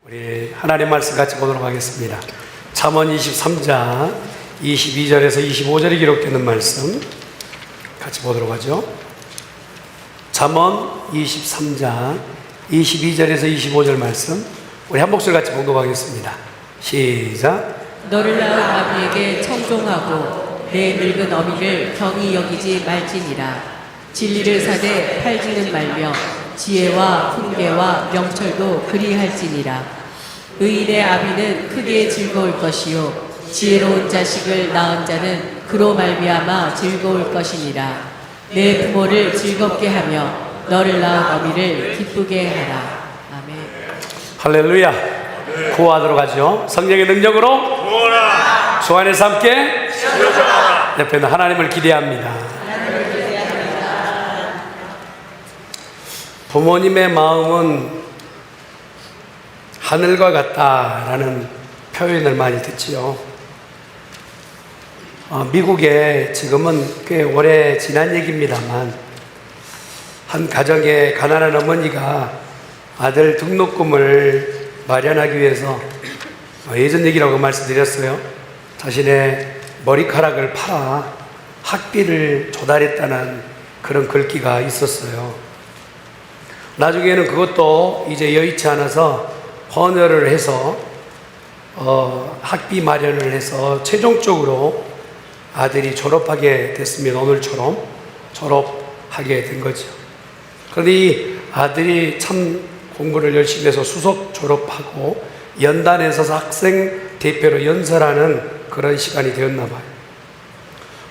우리 하나님 말씀 같이 보도록 하겠습니다. 잠언 23장 22절에서 25절이 기록되는 말씀 같이 보도록 하죠. 잠언 23장 22절에서 25절 말씀 우리 한 목소리 같이 봉독하겠습니다. 시작. 너를 낳은 아비에게 청종하고 내 늙은 어미를 경히 여기지 말지니라. 진리를 사되 팔지는 말며 지혜와 훈계와 명철도 그리할지니라. 의인의 아비는 크게 즐거울 것이요 지혜로운 자식을 낳은 자는 그로 말미암아 즐거울 것이니라. 내 부모를 즐겁게 하며 너를 낳은 어미를 기쁘게 하라. 아멘. 할렐루야. 구하도록 하죠. 성령의 능력으로 구원아 주 안에서 함께 지어져라. 옆에 있는 하나님을 기대합니다. 부모님의 마음은 하늘과 같다라는 표현을 많이 듣지요. 미국에 지금은 꽤 오래 지난 얘기입니다만 한 가정의 가난한 어머니가 아들 등록금을 마련하기 위해서 예전 얘기라고 말씀드렸어요. 자신의 머리카락을 팔아 학비를 조달했다는 그런 글귀가 있었어요. 나중에는 그것도 이제 여의치 않아서 헌혈을 해서 학비 마련을 해서 최종적으로 아들이 졸업하게 됐습니다. 오늘처럼 졸업하게 된 거죠. 그런데 이 아들이 참 공부를 열심히 해서 수석 졸업하고 연단에서 학생 대표로 연설하는 그런 시간이 되었나 봐요.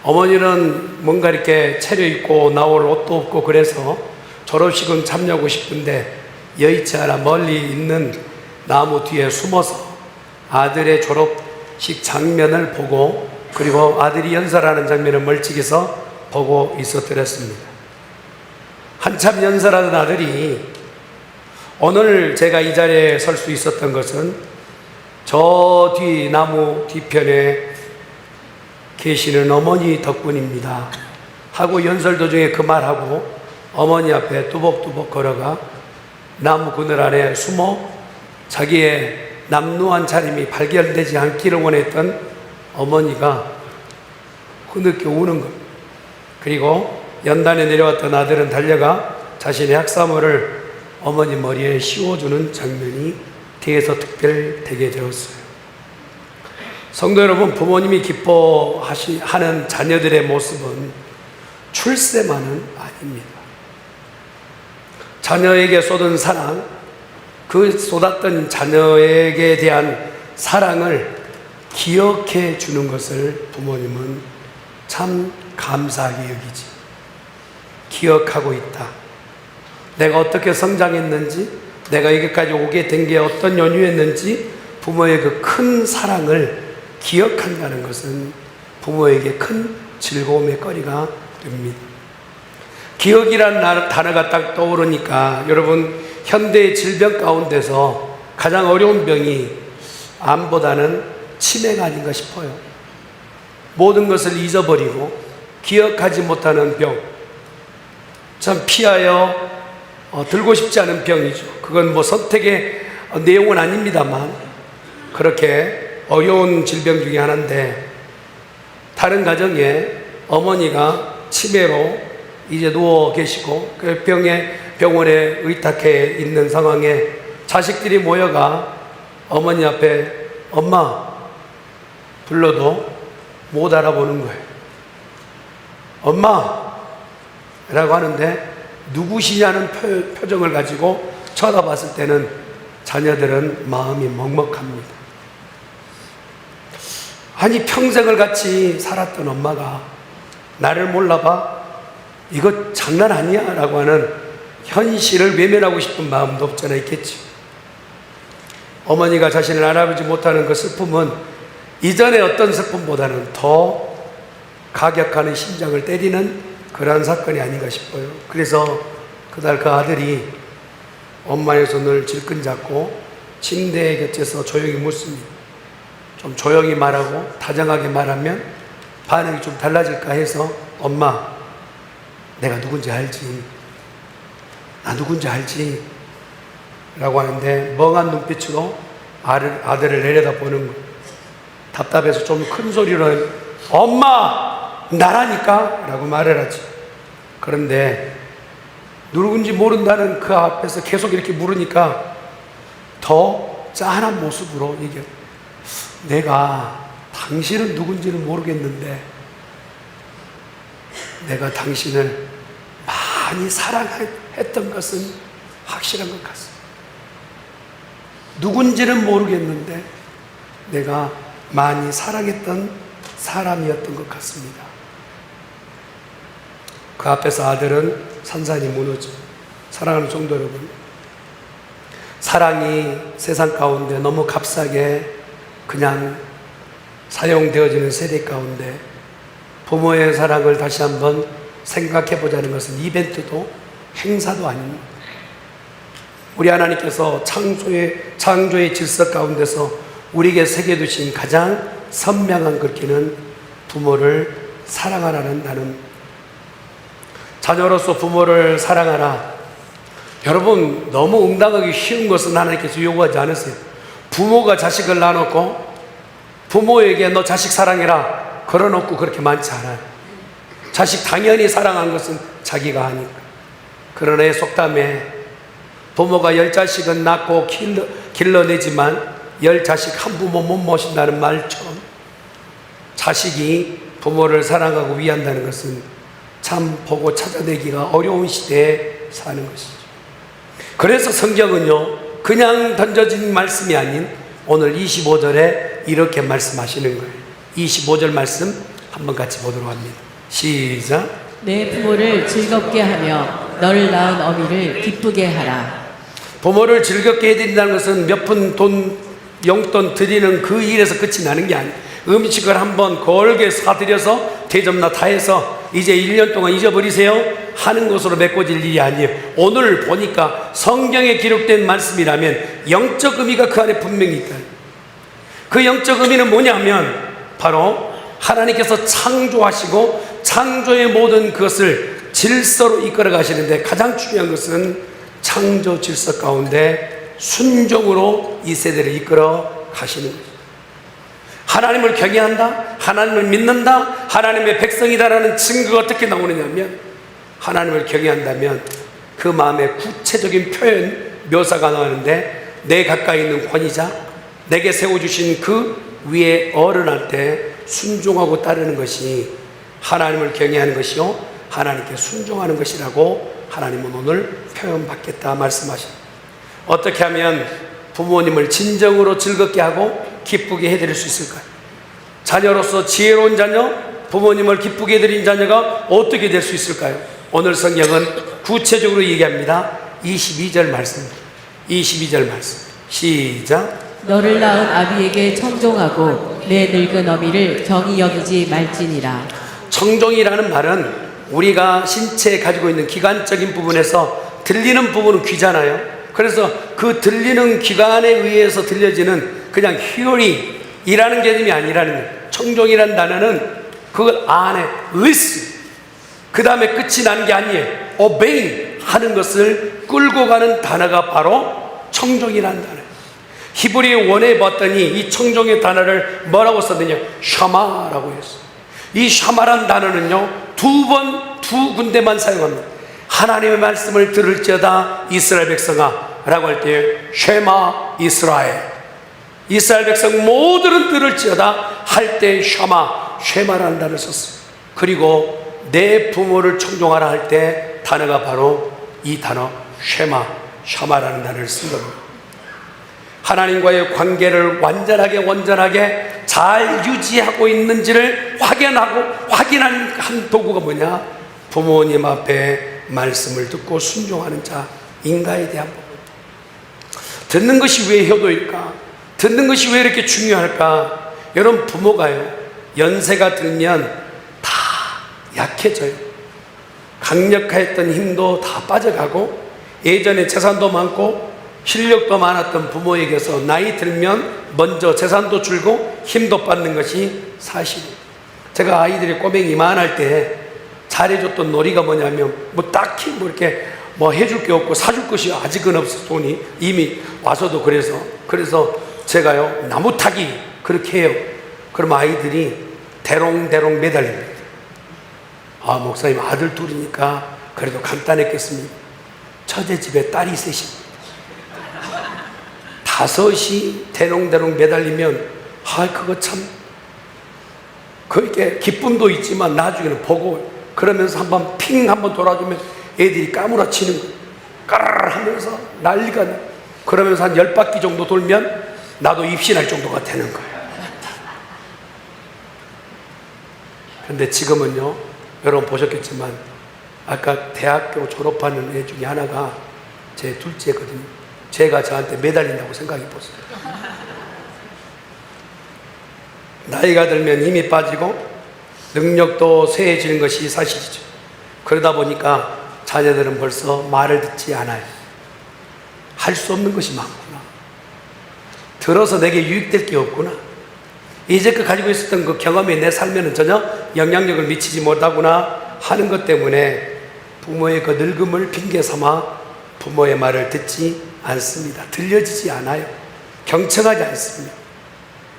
어머니는 뭔가 이렇게 차려입고 나올 옷도 없고 그래서 졸업식은 참여하고 싶은데 여의치 않아 멀리 있는 나무 뒤에 숨어서 아들의 졸업식 장면을 보고 그리고 아들이 연설하는 장면을 멀찍이서 보고 있었더랬습니다. 한참 연설하던 아들이 오늘 제가 이 자리에 설 수 있었던 것은 저 뒤 나무 뒤편에 계시는 어머니 덕분입니다 하고 연설 도중에 그 말하고 어머니 앞에 뚜벅뚜벅 걸어가 나무 그늘 안에 숨어 자기의 남루한 차림이 발견되지 않기를 원했던 어머니가 흐느껴 우는 것. 그리고 연단에 내려왔던 아들은 달려가 자신의 학사모를 어머니 머리에 씌워주는 장면이 뒤에서 특별되게 되었어요. 성도 여러분, 부모님이 기뻐하는 자녀들의 모습은 출세만은 아닙니다. 자녀에게 쏟은 사랑, 그 쏟았던 자녀에게 대한 사랑을 기억해 주는 것을 부모님은 참 감사하게 여기지. 기억하고 있다. 내가 어떻게 성장했는지, 내가 여기까지 오게 된 게 어떤 연유였는지 부모의 그 큰 사랑을 기억한다는 것은 부모에게 큰 즐거움의 거리가 됩니다. 기억이란 단어가 딱 떠오르니까 여러분, 현대의 질병 가운데서 가장 어려운 병이 암보다는 치매가 아닌가 싶어요. 모든 것을 잊어버리고 기억하지 못하는 병, 참 피하여 들고 싶지 않은 병이죠. 그건 뭐 선택의 내용은 아닙니다만 그렇게 어려운 질병 중에 하나인데, 다른 가정에 어머니가 치매로 이제 누워 계시고 그 병원에 의탁해 있는 상황에 자식들이 모여가 어머니 앞에 엄마 불러도 못 알아보는 거예요. 엄마 라고 하는데 누구시냐는 표정을 가지고 쳐다봤을 때는 자녀들은 마음이 먹먹합니다. 아니, 평생을 같이 살았던 엄마가 나를 몰라봐? 이거 장난 아니야? 라고 하는 현실을 외면하고 싶은 마음도 없잖아 있겠지. 어머니가 자신을 알아보지 못하는 그 슬픔은 이전의 어떤 슬픔보다는 더 가격하는 심장을 때리는 그러한 사건이 아닌가 싶어요. 그래서 그날 그 아들이 엄마의 손을 질끈 잡고 침대 곁에서 조용히 묻습니다. 좀 조용히 말하고 다정하게 말하면 반응이 좀 달라질까 해서 엄마, 내가 누군지 알지? 나 누군지 알지? 라고 하는데 멍한 눈빛으로 아들을 내려다보는 거. 답답해서 좀 큰 소리로 엄마 나라니까 라고 말을 하지. 그런데 누군지 모른다는 그 앞에서 계속 이렇게 물으니까 더 짠한 모습으로 이게 내가 당신은 누군지는 모르겠는데 내가 당신을 많이 사랑했던 것은 확실한 것 같습니다. 누군지는 모르겠는데 내가 많이 사랑했던 사람이었던 것 같습니다. 그 앞에서 아들은 산산이 무너져. 사랑하는 성도 여러분, 사랑이 세상 가운데 너무 값싸게 그냥 사용되어지는 세대 가운데 부모의 사랑을 다시 한번 생각해 보자는 것은 이벤트도 행사도 아닙니다. 우리 하나님께서 창조의 질서 가운데서 우리에게 새겨두신 가장 선명한 글귀는 부모를 사랑하라는 단어입니다. 자녀로서 부모를 사랑하라. 여러분, 너무 응당하기 쉬운 것은 하나님께서 요구하지 않으세요. 부모가 자식을 낳아놓고 부모에게 너 자식 사랑해라 걸어놓고 그렇게 많지 않아요. 자식 당연히 사랑한 것은 자기가 하니까. 그러나 속담에 부모가 10자식은 낳고 길러내지만 10자식 한 부모 못 모신다는 말처럼 자식이 부모를 사랑하고 위한다는 것은 참 보고 찾아내기가 어려운 시대에 사는 것이죠. 그래서 성경은요, 그냥 던져진 말씀이 아닌 오늘 25절에 이렇게 말씀하시는 거예요. 25절 말씀 한번 같이 보도록 합니다. 시작. 내 부모를 즐겁게 하며 너를 낳은 어미를 기쁘게 하라. 부모를 즐겁게 해드린다는 것은 몇 푼 돈, 용돈 드리는 그 일에서 끝이 나는 게 아니에요. 음식을 한번 걸게 사드려서 대접나 다 해서 이제 1년 동안 잊어버리세요 하는 것으로 메꿔질 일이 아니에요. 오늘 보니까 성경에 기록된 말씀이라면 영적 의미가 그 안에 분명히 있다. 그 영적 의미는 뭐냐면 바로 하나님께서 창조하시고 창조의 모든 것을 질서로 이끌어 가시는데 가장 중요한 것은 창조 질서 가운데 순종으로 이 세대를 이끌어 가시는 거죠. 하나님을 경외한다, 하나님을 믿는다, 하나님의 백성이다라는 증거가 어떻게 나오느냐면 하나님을 경외한다면 그 마음의 구체적인 표현, 묘사가 나오는데 내 가까이 있는 권위자, 내게 세워주신 그 위에 어른한테 순종하고 따르는 것이 하나님을 경외하는 것이요 하나님께 순종하는 것이라고 하나님은 오늘 표현받겠다 말씀하십니다. 어떻게 하면 부모님을 진정으로 즐겁게 하고 기쁘게 해드릴 수 있을까요? 자녀로서 지혜로운 자녀, 부모님을 기쁘게 해드린 자녀가 어떻게 될 수 있을까요? 오늘 성경은 구체적으로 얘기합니다. 22절 말씀, 22절 말씀 시작. 너를 낳은 아비에게 청종하고 내 늙은 어미를 경히 여기지 말지니라. 청종이라는 말은 우리가 신체에 가지고 있는 기관적인 부분에서 들리는 부분은 귀잖아요. 그래서 그 들리는 기관에 의해서 들려지는 그냥 hearing이라는 개념이 아니라는 거예요. 청종이라는 단어는 그 안에 listen, 그 다음에 끝이 나는 게 아니에요. obey 하는 것을 끌고 가는 단어가 바로 청종이라는 단어예요. 히브리 원에 봤더니 이 청종의 단어를 뭐라고 썼느냐, 샤마라고 했어요. 이 샤마란 단어는요 두 군데만 사용합니다. 하나님의 말씀을 들을지어다 이스라엘 백성아 라고 할 때 쉐마 이스라엘, 이스라엘 백성 모두는 들을지어다 할 때 쉐마라는 단어를 썼어요. 그리고 내 부모를 청종하라 할 때 단어가 바로 이 단어 샤마라는 단어를 쓴 겁니다. 하나님과의 관계를 온전하게 잘 유지하고 있는지를 확인하는 한 도구가 뭐냐? 부모님 앞에 말씀을 듣고 순종하는 자, 인가에 대한 부분. 듣는 것이 왜 효도일까? 듣는 것이 왜 이렇게 중요할까? 여러분, 부모가요, 연세가 들면 다 약해져요. 강력했던 힘도 다 빠져가고, 예전에 재산도 많고 실력도 많았던 부모에게서 나이 들면 먼저 재산도 줄고 힘도 빠는 것이 사실이에요. 제가 아이들이 꼬맹이 이만할 때 잘해줬던 놀이가 뭐냐면 딱히 이렇게 해줄 게 없고 사줄 것이 아직은 없어. 돈이 이미 와서도 그래서 제가요 나무 타기 그렇게 해요. 그러면 아이들이 대롱대롱 매달립니다. 아, 목사님 아들 둘이니까 그래도 간단했겠습니다. 처제 집에 딸이 셋입니다. 다섯이 대롱대롱 매달리면 그거 참 그렇게 기쁨도 있지만 나중에는 보고 그러면서 한번 핑 한번 돌아주면 애들이 까무라치는 거예요. 까르르 하면서 난리가 나. 그러면서 한 10바퀴 정도 돌면 나도 입신할 정도가 되는 거예요. 근데 지금은요, 여러분 보셨겠지만 아까 대학교 졸업하는 애 중에 하나가 제 둘째거든요. 제가 저한테 매달린다고 생각해 보세요. 나이가 들면 힘이 빠지고 능력도 쇠해지는 것이 사실이죠. 그러다 보니까 자녀들은 벌써 말을 듣지 않아요. 할 수 없는 것이 많구나. 들어서 내게 유익될 게 없구나. 이제껏 가지고 있었던 그 경험이 내 삶에는 전혀 영향력을 미치지 못하구나 하는 것 때문에 부모의 그 늙음을 핑계 삼아 부모의 말을 듣지 않습니다. 들려지지 않아요. 경청하지 않습니다.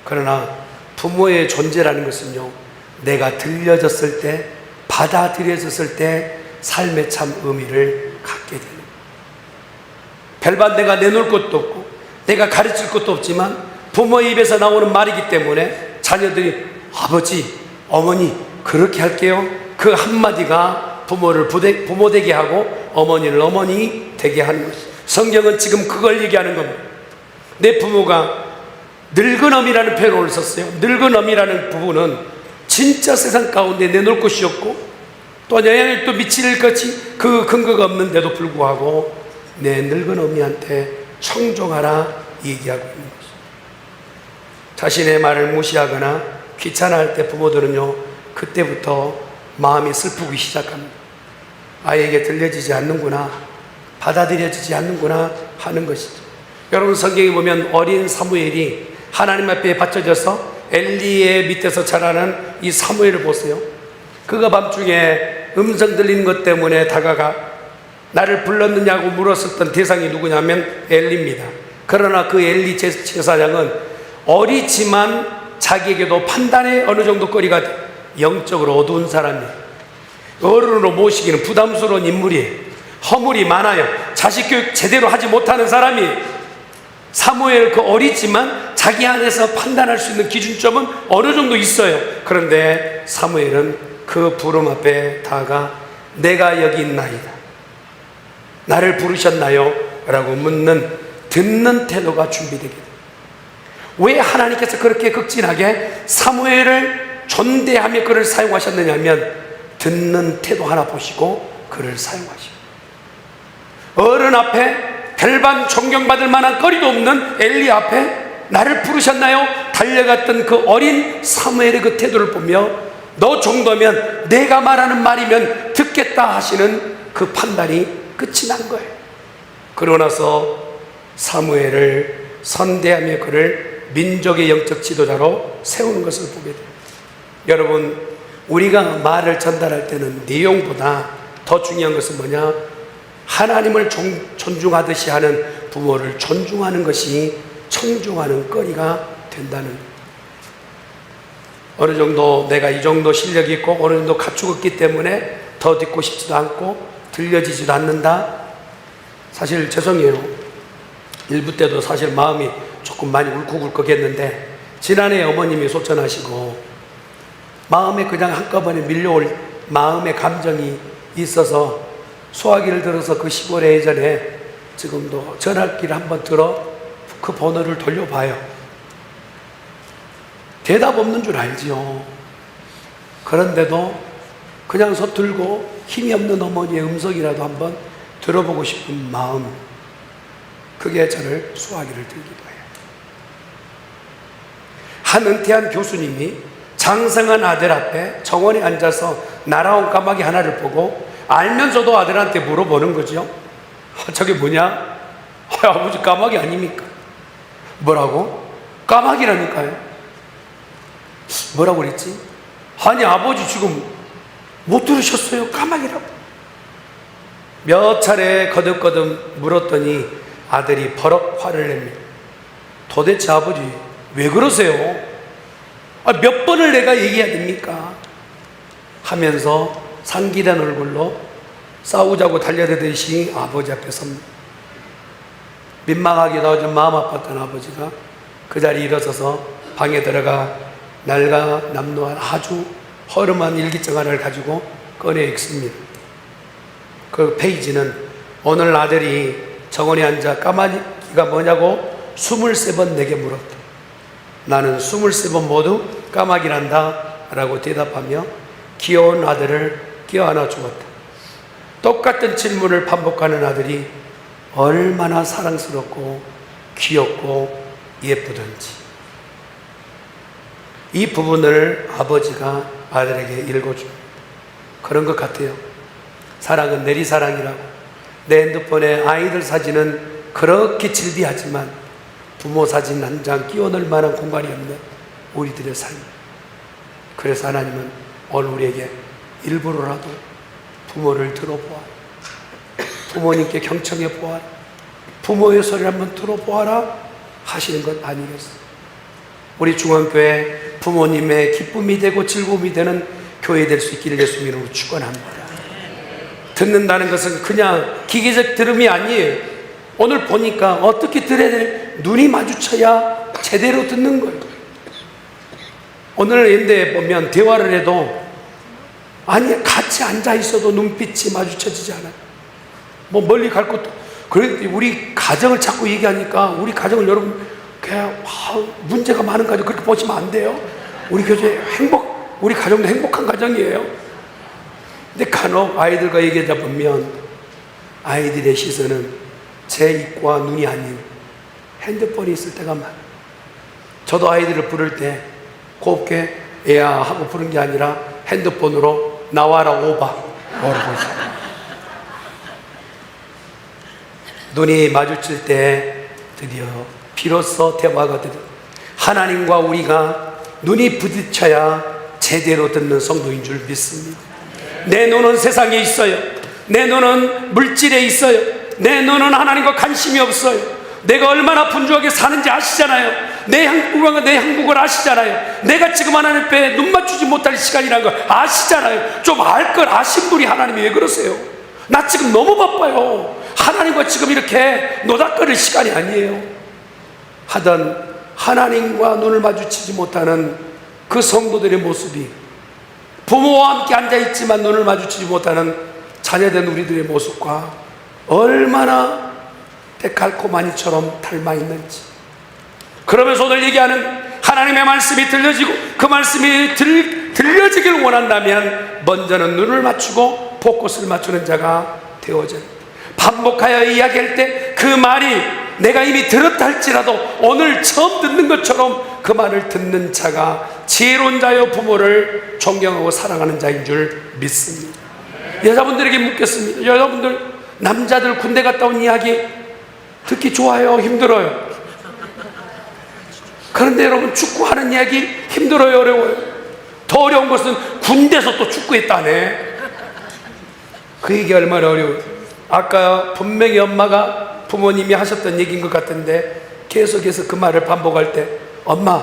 그러나 부모의 존재라는 것은요, 내가 들려졌을 때, 받아들여졌을 때 삶의 참 의미를 갖게 되는 거예요. 별반 내가 내놓을 것도 없고 내가 가르칠 것도 없지만 부모의 입에서 나오는 말이기 때문에 자녀들이 아버지, 어머니 그렇게 할게요. 그 한마디가 부모를 부모 되게 하고 어머니를 어머니 되게 하는 것이죠. 성경은 지금 그걸 얘기하는 겁니다. 내 부모가 늙은 어미라는 표현을 썼어요. 늙은 어미라는 부분은 진짜 세상 가운데 내놓을 것이 없고 또 영향을 또 미칠 것이 그 근거가 없는데도 불구하고 내 늙은 어미한테 청종하라 얘기하고 있는 것이죠. 자신의 말을 무시하거나 귀찮아할 때 부모들은요, 그때부터 마음이 슬프기 시작합니다. 아이에게 들려지지 않는구나, 받아들여지지 않는구나 하는 것이죠. 여러분 성경에 보면 어린 사무엘이 하나님 앞에 바쳐져서 엘리의 밑에서 자라는 이 사무엘을 보세요. 그가 밤중에 음성 들리는 것 때문에 다가가 나를 불렀느냐고 물었었던 대상이 누구냐면 엘리입니다. 그러나 그 엘리 제사장은 어리지만 자기에게도 판단에 어느 정도 거리가 영적으로 어두운 사람이에요. 어른으로 모시기는 부담스러운 인물이에요. 허물이 많아요. 자식 교육 제대로 하지 못하는 사람이에요. 사무엘 그 어리지만 자기 안에서 판단할 수 있는 기준점은 어느 정도 있어요. 그런데 사무엘은 그 부름 앞에 다가 내가 여기 있나이다, 나를 부르셨나요? 라고 묻는 듣는 태도가 준비되게 돼요. 왜 하나님께서 그렇게 극진하게 사무엘을 존대하며 그를 사용하셨느냐 하면 듣는 태도 하나 보시고 그를 사용하시고, 어른 앞에 별반 존경받을 만한 거리도 없는 엘리 앞에 나를 부르셨나요? 달려갔던 그 어린 사무엘의 그 태도를 보며 너 정도면 내가 말하는 말이면 듣겠다 하시는 그 판단이 끝이 난 거예요. 그러고 나서 사무엘을 선대하며 그를 민족의 영적 지도자로 세우는 것을 보게 돼요. 여러분, 우리가 말을 전달할 때는 내용보다 더 중요한 것은 뭐냐? 하나님을 존중하듯이 하는 부모를 존중하는 것이 청중하는 거리가 된다는, 어느 정도 내가 이 정도 실력이 있고 어느 정도 갖추고 있기 때문에 더 듣고 싶지도 않고 들려지지도 않는다. 사실 죄송해요. 일부 때도 사실 마음이 조금 많이 울컥울컥했는데 지난해 어머님이 소천하시고 마음에 그냥 한꺼번에 밀려올 마음의 감정이 있어서 소화기를 들어서 그 시골에 예전에 지금도 전화기를 한번 들어 그 번호를 돌려봐요. 대답 없는 줄 알지요. 그런데도 그냥 서툴고 힘이 없는 어머니의 음성이라도 한번 들어보고 싶은 마음, 그게 저를 소화기를 들기도 해요. 한 은퇴한 교수님이 장성한 아들 앞에 정원에 앉아서 날아온 까마귀 하나를 보고 알면서도 아들한테 물어보는 거죠. 저게 뭐냐? 아버지 까마귀 아닙니까? 뭐라고? 까마귀라니까요. 뭐라고 그랬지? 아니 아버지 지금 못 들으셨어요? 까마귀라고. 몇 차례 거듭거듭 물었더니 아들이 버럭 화를 냅니다. 도대체 아버지 왜 그러세요? 몇 번을 내가 얘기해야 됩니까? 하면서 상기된 얼굴로 싸우자고 달려들듯이 아버지 앞에 섭니다. 민망하기도 하죠. 마음 아팠던 아버지가 그 자리에 일어서서 방에 들어가 낡아 남루한 아주 허름한 일기장 하나를 가지고 꺼내 읽습니다. 그 페이지는 오늘 아들이 정원에 앉아 까마귀가 뭐냐고 23번 내게 물었다. 나는 23번 모두 까마귀란다 라고 대답하며 귀여운 아들을 껴안아 주었다. 똑같은 질문을 반복하는 아들이 얼마나 사랑스럽고 귀엽고 예쁘던지. 이 부분을 아버지가 아들에게 읽어줍니다. 그런 것 같아요. 사랑은 내리사랑이라고. 내 핸드폰에 아이들 사진은 그렇게 질비하지만 부모 사진 한 장 끼워 넣을 만한 공간이 없는 우리들의 삶. 그래서 하나님은 오늘 우리에게 일부러라도 부모를 들어보아라. 부모님께 경청해 보아라. 부모의 소리를 한번 들어보아라 하시는 것 아니겠어요? 우리 중앙교회 부모님의 기쁨이 되고 즐거움이 되는 교회 될 수 있기를 예수 이름으로 축원합니다. 듣는다는 것은 그냥 기계적 들음이 아니에요. 오늘 보니까 어떻게 들어야 돼? 눈이 마주쳐야 제대로 듣는 거예요. 오늘 인대에 보면 대화를 해도 아니 같이 앉아 있어도 눈빛이 마주쳐지지 않아요. 뭐 멀리 갈 것도. 그런데 우리 가정을 자꾸 얘기하니까 우리 가정을 여러분 그냥 문제가 많은 가정 그렇게 보시면 안 돼요. 우리 교회 우리 가정도 행복한 가정이에요. 근데 간혹 아이들과 얘기하다 보면 아이들의 시선은 제 입과 눈이 아닌 핸드폰이 있을 때가 많아요. 저도 아이들을 부를 때 곱게 애야 하고 부른 게 아니라 핸드폰으로 나와라 오바 뭐라고 했어요. 눈이 마주칠 때 드디어 비로소 대화가 드디어 하나님과 우리가 눈이 부딪혀야 제대로 듣는 성도인 줄 믿습니다. 내 눈은 세상에 있어요. 내 눈은 물질에 있어요. 내 눈은 하나님과 관심이 없어요. 내가 얼마나 분주하게 사는지 아시잖아요. 내 행복을 아시잖아요. 내가 지금 하나님 앞에 눈 맞추지 못할 시간이라는 걸 아시잖아요. 좀 알 걸 아신 분이 하나님이 왜 그러세요? 나 지금 너무 바빠요. 하나님과 지금 이렇게 노닥거릴 시간이 아니에요. 하던 하나님과 눈을 마주치지 못하는 그 성도들의 모습이 부모와 함께 앉아있지만 눈을 마주치지 못하는 자녀된 우리들의 모습과 얼마나 데칼코마니처럼 닮아있는지. 그러면서 오늘 얘기하는 하나님의 말씀이 들려지고 그 말씀이 들려지길 원한다면 먼저는 눈을 맞추고 포커스를 맞추는 자가 되어져야 합니다. 반복하여 이야기할 때 그 말이 내가 이미 들었다 할지라도 오늘 처음 듣는 것처럼 그 말을 듣는 자가 지혜로운 자여 부모를 존경하고 사랑하는 자인 줄 믿습니다. 여자분들에게 묻겠습니다. 여자분들 남자들 군대 갔다 온 이야기 듣기 좋아요? 힘들어요? 그런데 여러분 축구하는 이야기 힘들어요? 어려워요? 더 어려운 것은 군대에서 또 축구했다네. 그 얘기 얼마나 어려워요. 아까 분명히 엄마가 부모님이 하셨던 얘기인 것 같은데 계속해서 그 말을 반복할 때 엄마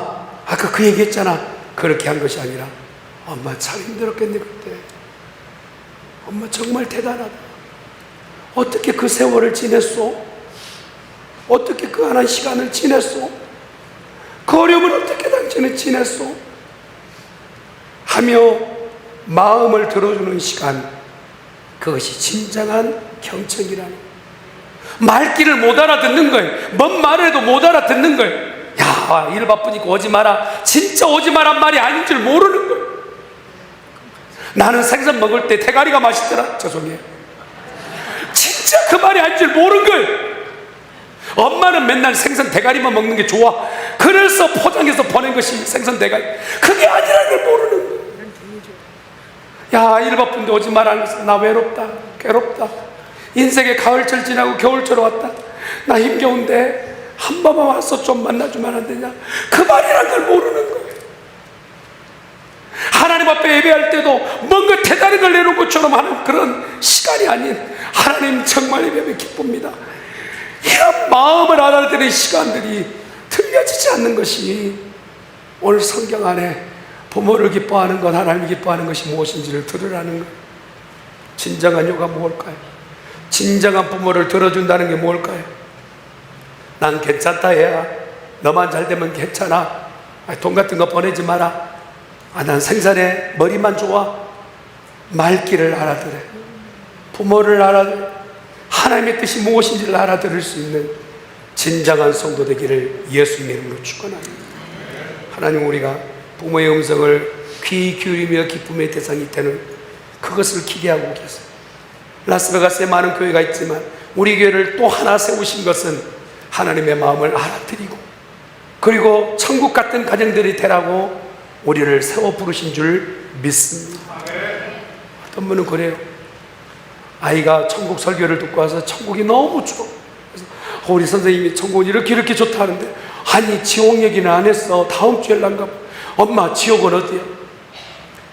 아까 그 얘기 했잖아. 그렇게 한 것이 아니라 엄마 참 힘들었겠네 그때. 엄마 정말 대단하다. 어떻게 그 세월을 지냈어? 어떻게 그 한한 시간을 지냈어? 그 어려움을 어떻게 당신은 지냈어? 하며 마음을 들어주는 시간, 그것이 진정한 경청이라는. 말귀를 못 알아듣는 거예요. 뭔 말을 해도 못 알아듣는 거예요. 야, 일 바쁘니까 오지 마라. 진짜 오지 마란 말이 아닌 줄 모르는 거예요. 나는 생선 먹을 때 대가리가 맛있더라. 죄송해요. 진짜 그 말이 아닌 줄 모르는 거예요. 엄마는 맨날 생선 대가리만 먹는 게 좋아. 그래서 포장해서 보낸 것이 생선 대가리. 그게 아니라는 걸 모르는 거예요. 야, 일 바쁜데 오지 마라. 나 외롭다. 괴롭다. 인생의 가을철 지나고 겨울철 왔다. 나 힘겨운데 한 번만 와서 좀 만나주면 안 되냐. 그 말이라는 걸 모르는 거예요. 하나님 앞에 예배할 때도 뭔가 대단한 걸 내놓은 것처럼 하는 그런 시간이 아닌, 하나님 정말 예배하면 기쁩니다. 이런 마음을 알아들은 시간들이 들려지지 않는 것이 오늘 성경 안에 부모를 기뻐하는 것, 하나님이 기뻐하는 것이 무엇인지를 들으라는 것. 진정한 요가 무엇일까요? 진정한 부모를 들어준다는 게 무엇일까요? 난 괜찮다 해야, 너만 잘 되면 괜찮아, 돈 같은 거 보내지 마라, 난 생산에 머리만 좋아, 말귀를 알아들어, 부모를 알아들어, 하나님의 뜻이 무엇인지를 알아들을 수 있는 진정한 성도 되기를 예수님의 이름으로 축원합니다. 하나님, 우리가 부모의 음성을 귀 기울이며 기쁨의 대상이 되는 그것을 기대하고 계세요. 라스베가스에 많은 교회가 있지만 우리 교회를 또 하나 세우신 것은 하나님의 마음을 알아들이고, 그리고 천국 같은 가정들이 되라고 우리를 세워 부르신 줄 믿습니다. 어떤 분은 그래요. 아이가 천국 설교를 듣고 와서 천국이 너무 좋아. 그래서 우리 선생님이 천국은 이렇게 좋다 하는데, 아니 지옥 얘기는 안 했어. 다음 주에 난가. 엄마, 지옥은 어디야?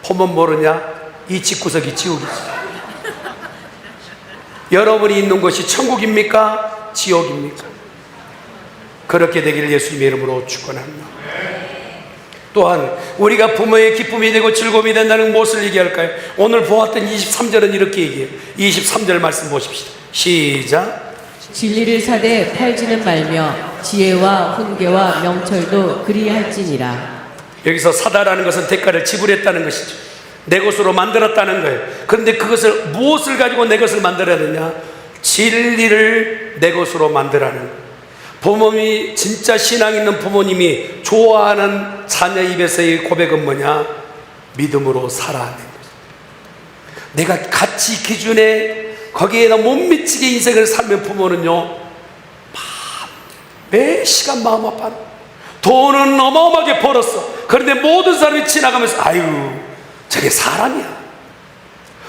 보면 모르냐? 이 집구석이 지옥이지. 여러분이 있는 곳이 천국입니까? 지옥입니까? 그렇게 되기를 예수님의 이름으로 축원합니다. 또한 우리가 부모의 기쁨이 되고 즐거움이 된다는 무엇을 얘기할까요? 오늘 보았던 23절은 이렇게 얘기해요. 23절 말씀 보십시다. 시작. 진리를 사되 팔지는 말며 지혜와 훈계와 명철도 그리할지니라. 여기서 사다라는 것은 대가를 지불했다는 것이죠. 내 것으로 만들었다는 거예요. 그런데 그것을, 무엇을 가지고 내 것을 만들었느냐? 진리를 내 것으로 만들라는. 부모님이, 진짜 신앙 있는 부모님이 좋아하는 자녀 입에서의 고백은 뭐냐? 믿음으로 살아내는 거죠. 내가 가치 기준에 거기에다 못 미치게 인생을 살면 부모는요, 매 시간 마음 아파요. 돈은 어마어마하게 벌었어. 그런데 모든 사람이 지나가면서 아유, 저게 사람이야.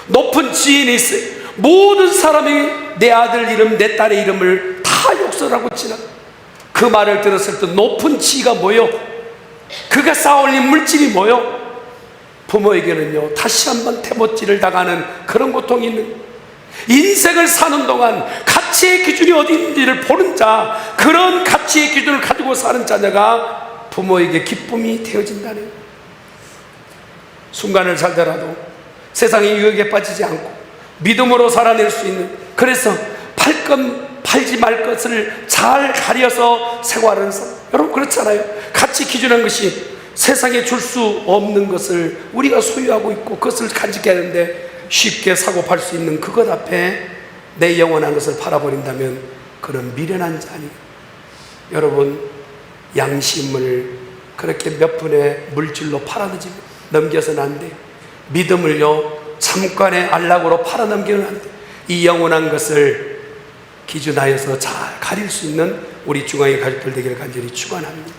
높은 지인이 있어요. 모든 사람이 내 아들 이름, 내 딸의 이름을 다 욕설하고 지나가. 그 말을 들었을 때 높은 지위가 뭐요? 그가 쌓아올린 물질이 뭐요? 부모에게는요, 다시 한번 태못질을 당하는 그런 고통이 있는 거예요. 인생을 사는 동안 가치의 기준이 어디 있는지를 보는 자, 그런 가치의 기준을 가지고 사는 자녀가 부모에게 기쁨이 되어진다는 거예요. 순간을 살더라도 세상의 유혹에 빠지지 않고 믿음으로 살아낼 수 있는, 그래서 팔지 말 것을 잘 가려서 생활하는 사람. 여러분 그렇잖아요. 가치 기준한 것이 세상에 줄 수 없는 것을 우리가 소유하고 있고 그것을 간직해야 하는데, 쉽게 사고 팔 수 있는 그것 앞에 내 영원한 것을 팔아버린다면 그는 미련한 자 아니에요. 여러분, 양심을 그렇게 몇 푼의 물질로 넘겨서는 안 돼요. 믿음을요, 잠깐의 안락으로 팔아넘기는 안 돼요. 이 영원한 것을 기준하여서 잘 가릴 수 있는 우리 중앙의 가족들 되기를 간절히 축원합니다.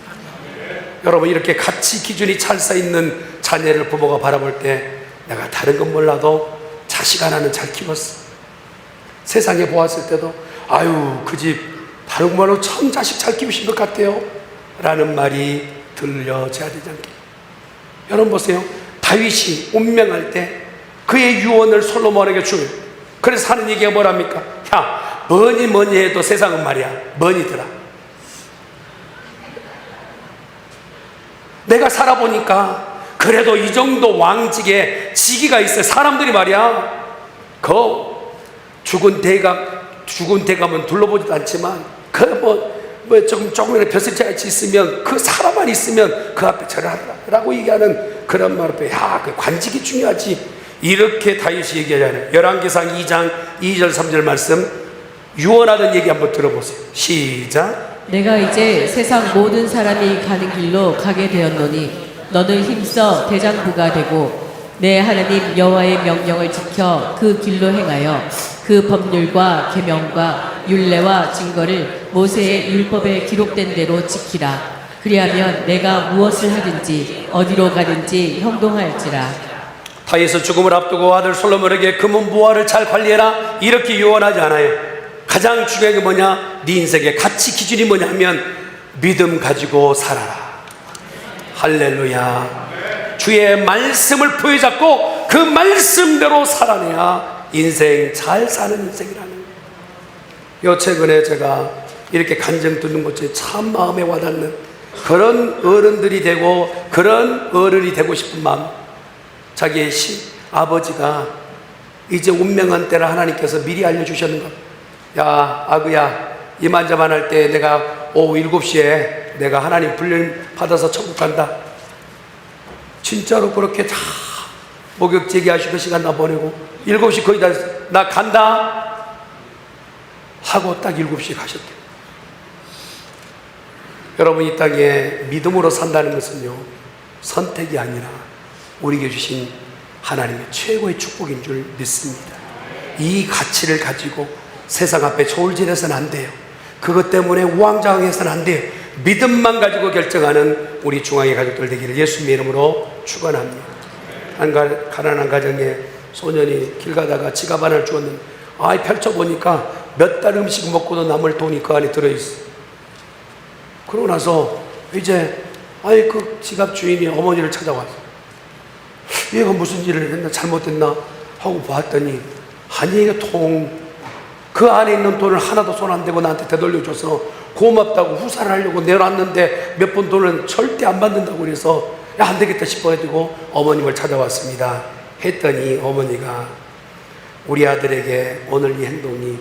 여러분, 이렇게 가치 기준이 찰싸있는 자녀를 부모가 바라볼 때, 내가 다른 건 몰라도 자식 하나는 잘 키웠어. 세상에 보았을 때도 아유, 그 집 다른 건 몰라도 참 자식 잘 키우신 것 같아요 라는 말이 들려져야 되지 않겠어요? 여러분 보세요. 다윗이 운명할 때 그의 유언을 솔로몬에게 줘요. 그래서 하는 얘기가 뭐랍니까? 야, 뭐니 해도 세상은 말이야, 뭐니더라. 내가 살아보니까 그래도 이 정도 왕직에 직위가 있어요. 사람들이 말이야, 그 죽은 대감은 둘러보지도 않지만 조금이라도 벼슬자같이 있으면, 그 사람만 있으면 그 앞에 절하라고 얘기하는 그런 말 앞에, 야, 그 관직이 중요하지. 이렇게 다윗이 얘기하잖아요. 열왕기상 2장 2절 3절 말씀, 유언하던 얘기 한번 들어보세요. 시작. 내가 이제 세상 모든 사람이 가는 길로 가게 되었노니 너는 힘써 대장부가 되고 내 하나님 여호와의 명령을 지켜 그 길로 행하여 그 법률과 계명과 율례와 증거를 모세의 율법에 기록된 대로 지키라. 그리하면 내가 무엇을 하든지 어디로 가든지 형통할지라. 다윗은 죽음을 앞두고 아들 솔로몬에게 금은 무화를 잘 관리해라 이렇게 유언하지 않아요. 가장 중요한 게 뭐냐? 네 인생의 가치 기준이 뭐냐 하면 믿음 가지고 살아라. 할렐루야. 주의 말씀을 부여잡고 그 말씀대로 살아내야 인생 잘 사는 인생이라는 거예요. 최근에 제가 이렇게 간증 듣는 것 중에 참 마음에 와닿는 그런 어른들이 되고 그런 어른이 되고 싶은 마음, 자기의 아버지가 이제 운명한 때를 하나님께서 미리 알려주셨는 것. 야, 아그야, 이만저만 때 내가 오후 7시에 내가 하나님 불림 받아서 천국 간다. 진짜로 그렇게 다 목욕제기 하시고 시간 다 보내고 7시 거의 다 됐어. 나 간다 하고 딱 7시에 가셨대요. 여러분, 이 땅에 믿음으로 산다는 것은요, 선택이 아니라 우리에게 주신 하나님의 최고의 축복인 줄 믿습니다. 이 가치를 가지고 세상 앞에 저울질해서는 안 돼요. 그것 때문에 우왕좌왕해서는 안 돼요. 믿음만 가지고 결정하는 우리 중앙의 가족들 되기를 예수님의 이름으로 축원합니다. 한 가난한 가정에 소년이 길 가다가 지갑 하나를 주었는데, 펼쳐보니까 몇 달 음식 먹고도 남을 돈이 그 안에 들어있어. 그러고 나서 이제 그 지갑 주인이 어머니를 찾아왔어. 얘가 무슨 일을 했나, 잘못했나 하고 봤더니 얘가 그 안에 있는 돈을 하나도 손 안 대고 나한테 되돌려줘서 고맙다고 후사를 하려고 내놨는데 몇 번 돈은 절대 안 받는다고 그래서 안 되겠다 싶어가지고 어머님을 찾아왔습니다. 했더니 어머니가 우리 아들에게 오늘 이 행동이